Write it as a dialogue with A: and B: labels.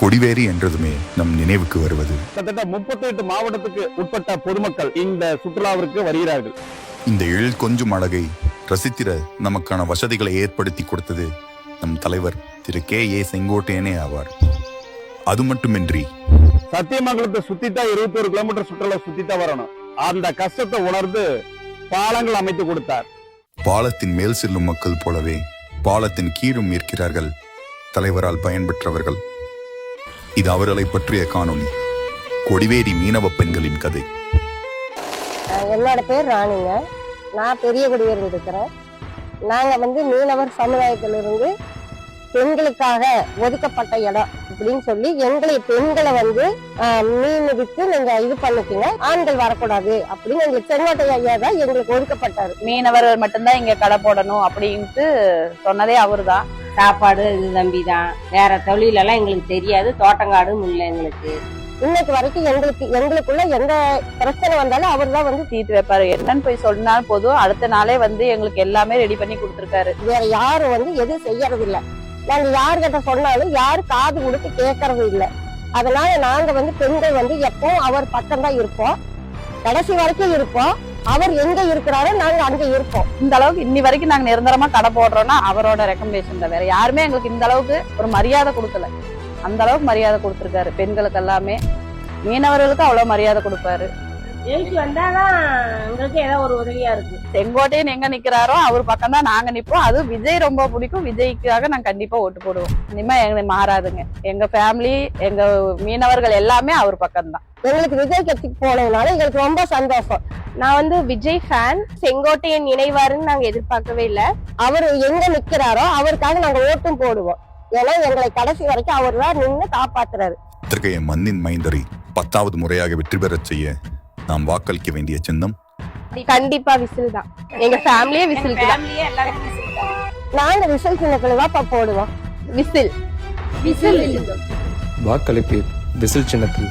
A: கொடிவேரி என்றதுமே நம் நினைவுக்கு வருவது
B: கிட்டத்தட்ட 38 மாவட்டத்துக்கு உட்பட்ட பொதுமக்கள் இந்த சுற்றுலாவிற்கு வருகிறார்கள்.
A: இந்த எழில் கொஞ்சம் அழகை ரசித்திட நமக்கான வசதிகளை ஏற்படுத்தி கொடுத்தது நம் தலைவர் திரு கே.ஏ. செங்கோட்டையனே ஆவார். அது மட்டுமின்றி
B: சத்தியமங்கலத்தை சுத்தித்தான் 21 கிலோமீட்டர் சுற்றுலா சுத்தித்தான் வரணும். அந்த கஷ்டத்தை உணர்ந்து பாலங்கள் அமைத்து கொடுத்தார்.
A: பாலத்தின் மேல் செல்லும் மக்கள் போலவே பாலத்தின் கீழும் இருக்கிறார்கள் தலைவரால் பயன்பெற்றவர்கள். இது அவர்களை பற்றிய காணொளி. கொடிவேரி மீனவ பெண்களின் கதை.
C: என்னோட பேர் ராணிங்க. நான் பெரிய குடியேறி இருக்கிறேன். நாங்க மீனவர் சமுதாயத்திலிருந்து பெண்களுக்காக ஒதுக்கப்பட்ட இடம் அப்படின்னு சொல்லி எங்களை பெண்களை மீன் விட்டு நீங்க இது பண்ணிக்கீங்க, ஆண்கள் வரக்கூடாது அப்படின்னு எங்களுக்கு செங்கோட்டை ஐயா தான் எங்களுக்கு ஒதுக்கப்பட்டாரு.
D: மீனவர்கள் மட்டும்தான் இங்க கடை போடணும் அப்படின்ட்டு சொன்னதே அவரு தான்.
E: சாப்பாடு இது நம்பி தான், வேற தொழிலெல்லாம் எங்களுக்கு தெரியாது, தோட்டங்காடும் இல்லை எங்களுக்கு.
C: இன்னைக்கு வரைக்கும் எங்களுக்குள்ள எந்த பிரச்சனை வந்தாலும் அவர் தான்
D: தீர்த்து வைப்பாரு. என்னன்னு போய் சொன்னாலும் போதும், அடுத்த நாளே எங்களுக்கு எல்லாமே ரெடி பண்ணி கொடுத்துருக்காரு.
C: வேற யாரும் எதுவும் செய்யறது இல்லை. நாங்க யாருகிட்ட சொன்னாலும் யாரும் காது கொடுத்து கேட்கறது இல்லை. அதனால நாங்க பெண்கள் எப்பவும் அவர் பக்கம் தான் இருப்போம், கடைசி வரைக்கும் இருப்போம். அவர் எங்க இருக்கிறாரோ நாங்க அங்க இருப்போம்.
D: இந்த அளவுக்கு இன்னி வரைக்கும் நாங்க நிரந்தரமா கடை போடுறோம்னா அவரோட ரெக்கமெண்டேஷன் தான். வேற யாருமே எங்களுக்கு இந்த அளவுக்கு ஒரு மரியாதை கொடுக்கல. அந்த அளவுக்கு மரியாதை கொடுத்துருக்காரு. பெண்களுக்கு எல்லாமே, மீனவர்களுக்கு அவ்வளவு மரியாதை கொடுப்பாரு.
E: எழுச்சி வந்தாதான் எங்களுக்கு ஏதோ ஒரு உதவியா இருக்கு.
D: செங்கோட்டையன் எங்க நிக்கிறாரோ அவர் பக்கம் தான் நாங்க நிப்போம். அது விஜய் ரொம்ப பிடிக்கும். விஜய்க்காக நாங்க கண்டிப்பா ஓட்டு போடுவோம். இனிமே எங்களுக்கு மாறாதுங்க. எங்க ஃபேமிலி, எங்க மீனவர்கள் எல்லாமே அவர் பக்கம் தான்.
C: எங்களுக்கு விஜய் கட்சிக்கு போனதுனால எங்களுக்கு ரொம்ப சந்தோஷம்.
F: நான் விஜய் ஃபேன். செங்கோட்டையன் இணைவாருன்னு நாங்க எதிர்பார்க்கவே இல்லை.
C: அவர் எங்க நிக்கிறாரோ அவருக்காக நாங்க ஓட்டும் போடுவோம். ஏன்னா எங்களை கடைசி வரைக்கும் அவர் தான் நின்று காப்பாத்துறாரு.
A: இத்தகைய மண்ணின் மைந்தரை 10வது முறையாக வெற்றி பெறச் செய்ய நாம் வாக்களிக்க வேண்டிய சின்னம்
F: கண்டிப்பா விசில் தான். எங்க ஃபேமிலியே விசில் தான்.
C: நாங்க விசில் சின்னத்துல தான் போடுவோம்.
F: விசில்
G: வாக்களிப்பீர் விசில் சின்னத்தில்.